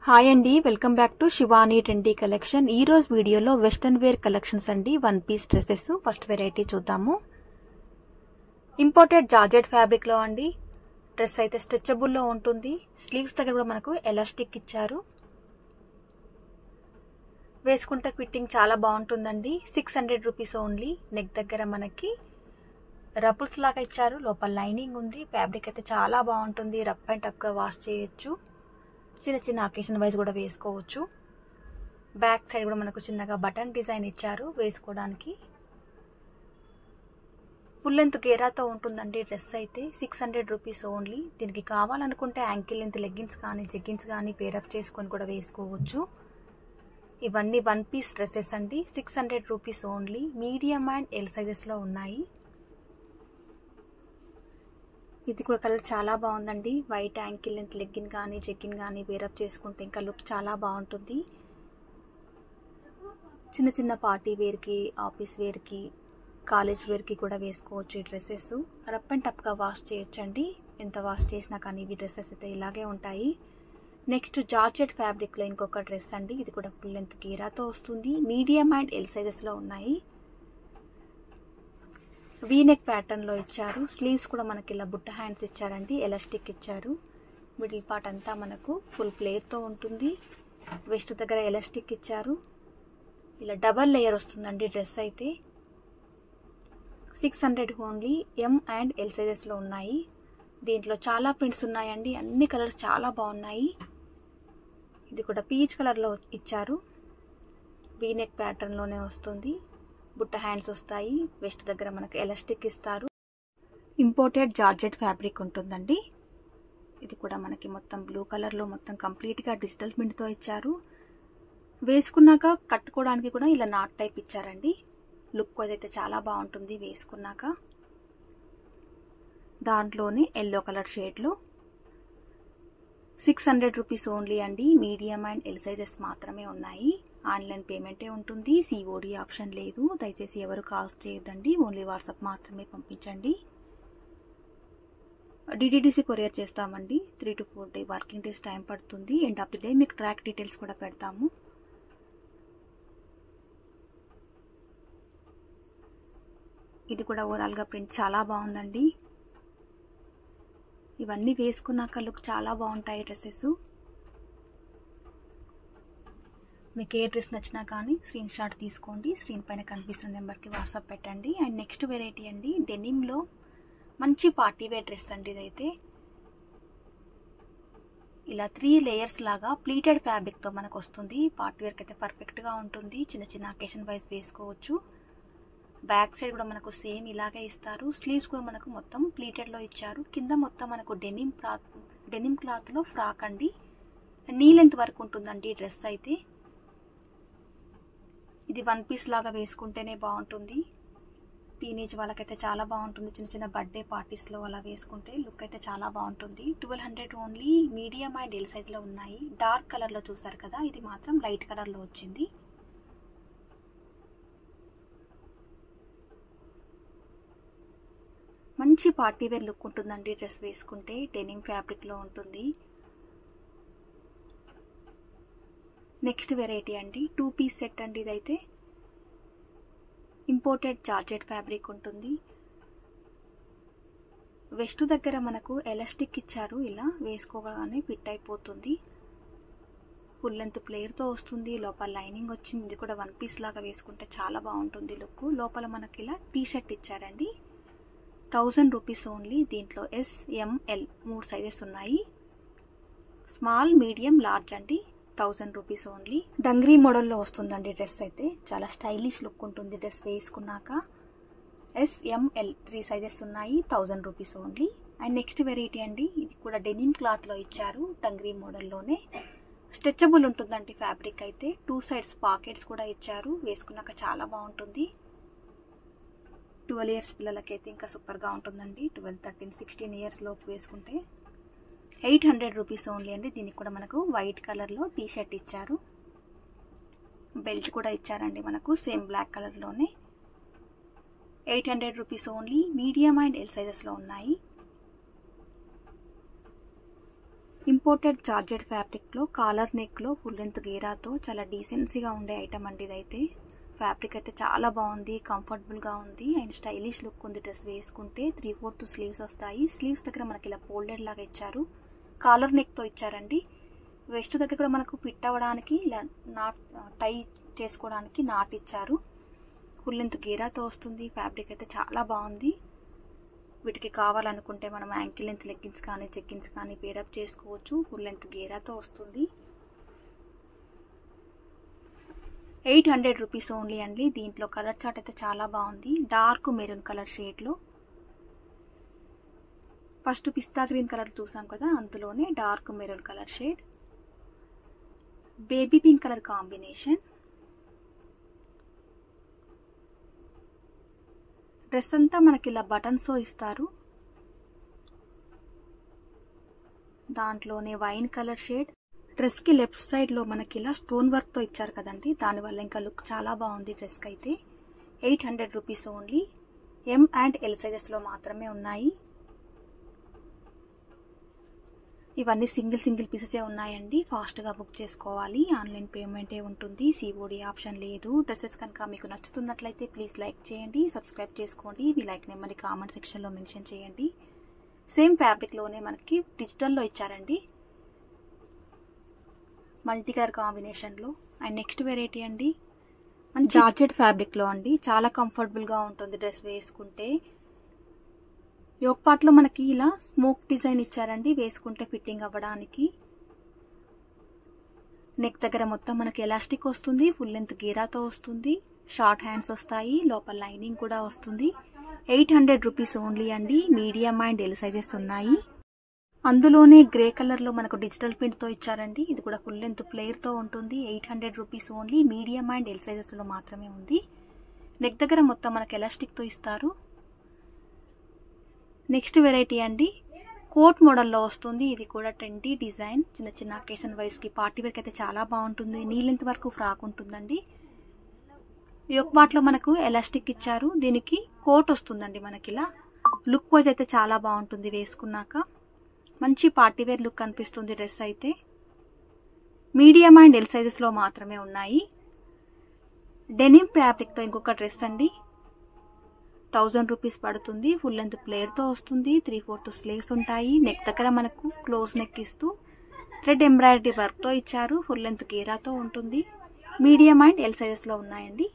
Hi అండి, welcome back to Shivani trendy collection. ఈ రోజు వీడియోలో వెస్టర్న్ వేర్ కలెక్షన్స్ అండి. One piece dresses. First variety చూద్దాము. ఇంపోర్టెడ్ జార్జెట్ ఫ్యాబ్రిక్ లో అండి. డ్రెస్ అయితే స్ట్రెచబుల్ లో ఉంటుంది. స్లీవ్స్ దగ్గర కూడా మనకు ఎలాస్టిక్ ఇచ్చారు. వేసుకుంటే ఫిట్టింగ్ చాలా బాగుంటుందండి. 600 రూపీస్ ఓన్లీ. నెక్ దగ్గర మనకి రపుల్స్ లాగా ఇచ్చారు. లోపల లైనింగ్ ఉంది. ఫ్యాబ్రిక్ అయితే చాలా బాగుంటుంది. రఫ్ అండ్ టఫ్ గా వాష్ చేయొచ్చు. చిన్న చిన్న అకేషన్ వైజ్ కూడా వేసుకోవచ్చు. బ్యాక్ సైడ్ కూడా మనకు చిన్నగా బటన్ డిజైన్ ఇచ్చారు వేసుకోవడానికి. ఫుల్ లెంత్ గేరాతో ఉంటుందండి డ్రెస్ అయితే. 600 రూపీస్ ఓన్లీ. దీనికి కావాలనుకుంటే యాంకిల్ లెంత్ లెగ్గిన్స్ కానీ జెగ్గిన్స్ కానీ పేరప్ చేసుకొని కూడా వేసుకోవచ్చు. ఇవన్నీ వన్ పీస్ డ్రెస్సెస్ అండి. 600 rupees only. Medium and L sizes లో ఉన్నాయి. ఇది కూడా కలర్ చాలా బాగుందండి. వైట్ యాంకిల్ లెంత్ లెగ్గిన్ కానీ జెగ్గిన్ కానీ వేరప్ చేసుకుంటే ఇంకా లుక్ చాలా బాగుంటుంది. చిన్న చిన్న పార్టీ వేర్కి, ఆఫీస్ వేర్కి, కాలేజ్ వేర్కి కూడా వేసుకోవచ్చు ఈ డ్రెస్సెస్. రఫ్ అండ్ టఫ్గా వాష్ చేయొచ్చండి. ఎంత వాష్ చేసినా కానీ ఇవి డ్రెస్సెస్ అయితే ఇలాగే ఉంటాయి. నెక్స్ట్ జార్జెట్ ఫ్యాబ్రిక్లో ఇంకొక డ్రెస్ అండి. ఇది కూడా ఫుల్ లెంత్ గీరాతో వస్తుంది. మీడియం అండ్ ఎల్ సైజెస్లో ఉన్నాయి. వీ నెక్ ప్యాటర్న్ లో ఇచ్చారు. స్లీవ్స్ కూడా మనకి ఇలా బుట్ట హ్యాండ్స్ ఇచ్చారండి. ఎలాస్టిక్ ఇచ్చారు. మిడిల్ పార్ట్ అంతా మనకు ఫుల్ ప్లేట్ తో ఉంటుంది. వెస్ట్ దగ్గర ఎలాస్టిక్ ఇచ్చారు. ఇలా డబల్ లేయర్ వస్తుందండి డ్రెస్ అయితే. 600 only. M and L sizes లో ఉన్నాయి. దీంట్లో చాలా ప్రింట్స్ ఉన్నాయండి. అన్ని కలర్స్ చాలా బాగున్నాయి. ఇది కూడా పీచ్ కలర్ లో ఇచ్చారు. వీ నెక్ ప్యాటర్న్ లోనే వస్తుంది. బుట్ట హ్యాండ్స్ వస్తాయి. వెస్ట్ దగ్గర మనకు ఎలాస్టిక్ ఇస్తారు. ఇంపోర్టెడ్ జార్జెట్ ఫ్యాబ్రిక్ ఉంటుందండి. ఇది కూడా మనకి మొత్తం బ్లూ కలర్ లో మొత్తం కంప్లీట్ గా డిజిటల్ ప్రింట్ తో ఇచ్చారు. వేసుకున్నాక కట్టుకోవడానికి కూడా ఇలా నాట్ టైప్ ఇచ్చారండి. లుక్ అయితే చాలా బాగుంటుంది వేసుకున్నాక. దాంట్లోనే ఎల్లో కలర్ షేడ్ లో 600 రూపీస్ ఓన్లీ అండి. మీడియం అండ్ ఎల్ సైజెస్ మాత్రమే ఉన్నాయి. ఆన్లైన్ పేమెంటే ఉంటుంది. సిఓడి ఆప్షన్ లేదు. దయచేసి ఎవరు కాల్ చేయొద్దండి. ఓన్లీ వాట్సాప్ మాత్రమే పంపించండి. డిటిడిసి కొరియర్ చేస్తామండి. 3 to 4 వర్కింగ్ డేస్ టైం పడుతుంది. ఎండ్ ఆఫ్ ది డే మీకు ట్రాక్ డీటెయిల్స్ కూడా పెడతాము. ఇది కూడా ఓవరాల్ గా ప్రింట్ చాలా బాగుందండి. ఇవన్నీ వేసుకున్నాక లుక్ చాలా బాగుంటాయి డ్రెస్సెస్. మీకు ఏ డ్రెస్ నచ్చినా కానీ స్క్రీన్ షాట్ తీసుకోండి. స్క్రీన్ పైన కనిపిస్తున్న నెంబర్కి వాట్సాప్ పెట్టండి. అండ్ నెక్స్ట్ వెరైటీ అండి. డెనిమ్లో మంచి పార్టీ వేర్ డ్రెస్ అండి. ఇదైతే ఇలా 3 లేయర్స్ లాగా ప్లీటెడ్ ఫ్యాబ్రిక్తో మనకు వస్తుంది. పార్టీ వేర్కి అయితే పర్ఫెక్ట్గా ఉంటుంది. చిన్న చిన్న అకేషన్ వైజ్ వేసుకోవచ్చు. బ్యాక్ సైడ్ కూడా మనకు సేమ్ ఇలాగే ఇస్తారు. స్లీవ్స్ కూడా మనకు మొత్తం ప్లీటెడ్ లో ఇచ్చారు. కింద మొత్తం మనకు డెనిమ్ క్లాత్ లో ఫ్రాక్ అండి. నీ లెంత్ వరకు ఉంటుందండి డ్రెస్ అయితే. ఇది వన్ పీస్ లాగా వేసుకుంటేనే బాగుంటుంది. టీనేజ్ వాళ్ళకైతే చాలా బాగుంటుంది. చిన్న చిన్న బర్త్డే పార్టీస్ లో అలా వేసుకుంటే లుక్ అయితే చాలా బాగుంటుంది. 1200 only. Medium and L size లో ఉన్నాయి. డార్క్ కలర్ లో చూసారు కదా, ఇది మాత్రం లైట్ కలర్ లో వచ్చింది. మంచి పార్టీ వేర్ లుక్ ఉంటుందండి డ్రెస్ వేసుకుంటే. డెనిమ్ ఫ్యాబ్రిక్ లో ఉంటుంది. నెక్స్ట్ వెరైటీ అండి. 2 పీస్ సెట్ అండి. ఇదైతే ఇంపోర్టెడ్ జార్జెట్ ఫ్యాబ్రిక్ ఉంటుంది. వెస్ట్ దగ్గర మనకు ఎలాస్టిక్ ఇచ్చారు. ఇలా వేసుకోగానే ఫిట్ అయిపోతుంది. ఫుల్ లెంత్ ప్లేర్ తో వస్తుంది. లోపల లైనింగ్ వచ్చింది. ఇది కూడా వన్ పీస్ లాగా వేసుకుంటే చాలా బాగుంటుంది లుక్. లోపల మనకి ఇలా టీ షర్ట్ ఇచ్చారండి. 1000 రూపీస్ ఓన్లీ. దీంట్లో ఎస్, ఎం, ఎల్ 3 సైజెస్ ఉన్నాయి. స్మాల్, మీడియం, లార్జ్ అండి. 1000 రూపీస్ ఓన్లీ. డంగ్రీ మోడల్లో వస్తుందండి డ్రెస్ అయితే. చాలా స్టైలిష్ లుక్ ఉంటుంది డ్రెస్ వేసుకున్నాక. ఎస్, ఎం, ఎల్ 3 సైజెస్ ఉన్నాయి. 1000 rupees only. And next variety అండి. ఇది కూడా డెనిమ్ క్లాత్ లో ఇచ్చారు. డంగ్రీ మోడల్లోనే స్ట్రెచబుల్ ఉంటుందండి ఫ్యాబ్రిక్ అయితే. 2 సైడ్స్ పాకెట్స్ కూడా ఇచ్చారు. వేసుకున్నాక చాలా బాగుంటుంది. 12 ఇయర్స్ పిల్లలకైతే ఇంకా సూపర్గా ఉంటుందండి. 12, 13, 16 ఇయర్స్ లోపు వేసుకుంటే 800 రూపీస్ ఓన్లీ అండి. దీనికి కూడా మనకు వైట్ కలర్లో టీ షర్ట్ ఇచ్చారు. బెల్ట్ కూడా ఇచ్చారండి మనకు సేమ్ బ్లాక్ కలర్లోనే. 800 rupees only. Medium and L సైజెస్లో ఉన్నాయి. ఇంపోర్టెడ్ జార్జెట్ ఫ్యాబ్రిక్లో కాలర్ నెక్లో ఫుల్ లెంత్ గేరాతో చాలా డీసెన్సీగా ఉండే ఐటమ్ అండి ఇదైతే. ఫ్యాబ్రిక్ అయితే చాలా బాగుంది, కంఫర్టబుల్గా ఉంది అండ్ స్టైలిష్ లుక్ ఉంది. డ్రెస్ వేసుకుంటే 3/4 స్లీవ్స్ వస్తాయి. స్లీవ్స్ దగ్గర మనకి ఇలా ఫోల్డెడ్ లాగా ఇచ్చారు, కాలర్ నెక్తో ఇచ్చారండి. వెస్ట్ దగ్గర కూడా మనకు ఫిట్ అవ్వడానికి ఇలా టై చేసుకోవడానికి నాట్ ఇచ్చారు. ఫుల్ లెంత్ గేరాతో వస్తుంది. ఫ్యాబ్రిక్ అయితే చాలా బాగుంది. వీటికి కావాలనుకుంటే మనం యాంకిల్ లెంత్ లెగ్గిన్స్ కానీ చెక్కిన్స్ కానీ పేరప్ చేసుకోవచ్చు. ఫుల్ లెంత్ గేరాతో వస్తుంది. 800 రూపీస్ ఓన్లీ అండి. దీంట్లో కలర్ చార్ట్ అయితే చాలా బాగుంది. డార్క్ మెరూన్ కలర్ షేడ్లో, ఫస్ట్ పిస్తా గ్రీన్ కలర్ చూసాం కదా, అందులోనే dark maroon colour shade, baby pink colour combination. Dress అంతా మనకి ఇలా బటన్స్తో ఇస్తారు. దాంట్లోనే వైన్ కలర్ షేడ్. డ్రెస్కి లెఫ్ట్ సైడ్లో మనకి ఇలా స్టోన్ వర్క్తో ఇచ్చారు కదండి, దానివల్ల ఇంకా లుక్ చాలా బాగుంది డ్రెస్కి అయితే. 800 rupees only. M and L సైజెస్లో మాత్రమే ఉన్నాయి. ఇవన్నీ సింగిల్ పీసెసే ఉన్నాయండి. ఫాస్ట్గా బుక్ చేసుకోవాలి. ఆన్లైన్ పేమెంటే ఉంటుంది, సిఓడి ఆప్షన్ లేదు. డ్రెస్సెస్ కనుక మీకు నచ్చుతున్నట్లయితే ప్లీజ్ లైక్ చేయండి, సబ్స్క్రైబ్ చేసుకోండి. మీ లైక్ నెంబర్ని కామెంట్ సెక్షన్లో మెన్షన్ చేయండి. సేమ్ ఫ్యాబ్రిక్లోనే మనకి డిజిటల్లో ఇచ్చారండి, మల్టీ కలర్ కాంబినేషన్లో. అండ్ నెక్స్ట్ వెరైటీ అండి మంచి జార్జెట్ ఫ్యాబ్రిక్లో అండి. చాలా కంఫర్టబుల్గా ఉంటుంది డ్రెస్ వేసుకుంటే. యోక్ పార్ట్లో మనకి ఇలా స్మోక్ డిజైన్ ఇచ్చారండి, వేసుకుంటే ఫిట్టింగ్ అవ్వడానికి. నెక్ దగ్గర మొత్తం మనకి ఎలాస్టిక్ వస్తుంది. ఫుల్ లెంత్ గీరాతో వస్తుంది. షార్ట్ హ్యాండ్స్ వస్తాయి. లోపల లైనింగ్ కూడా వస్తుంది. 800 రూపీస్ ఓన్లీ అండి. మీడియం అండ్ ఎల్ సైజెస్ ఉన్నాయి. అందులోనే గ్రే కలర్లో మనకు డిజిటల్ ప్రింట్తో ఇచ్చారండి. ఇది కూడా ఫుల్ లెంత్ ప్లేయర్తో ఉంటుంది. 800 rupees only. Medium and L సైజెస్లో మాత్రమే ఉంది. నెక్ దగ్గర మొత్తం మనకు ఎలాస్టిక్తో ఇస్తారు. నెక్స్ట్ వెరైటీ అండి కోట్ మోడల్లో వస్తుంది. ఇది కూడా ట్రెండీ డిజైన్. చిన్న అకేషన్ వైజ్కి పార్టీ వేర్కి అయితే చాలా బాగుంటుంది. నీ లెంత్ వరకు ఫ్రాక్ ఉంటుందండి. యోక్ పార్ట్లో మనకు ఎలాస్టిక్ ఇచ్చారు. దీనికి కోట్ వస్తుందండి మనకి ఇలా. లుక్ వైజ్ అయితే చాలా బాగుంటుంది వేసుకున్నాక. మంచి పార్టీ వేర్ లుక్ కనిపిస్తుంది డ్రెస్ అయితే. మీడియం అండ్ ఎల్ సైజెస్లో మాత్రమే ఉన్నాయి. డెనిమ్ ఫ్యాబ్రిక్తో ఇంకొక డ్రెస్ అండి. 1000 రూపీస్ పడుతుంది. ఫుల్ లెంత్ ప్లేయర్తో వస్తుంది. 3/4 స్లీవ్స్ ఉంటాయి. నెక్ దగ్గర మనకు క్లోజ్ నెక్ ఇస్తూ థ్రెడ్ ఎంబ్రాయిడరీ వర్క్తో ఇచ్చారు. ఫుల్ లెంత్ గేరాతో ఉంటుంది. మీడియం అండ్ ఎల్ సైజెస్లో ఉన్నాయండి.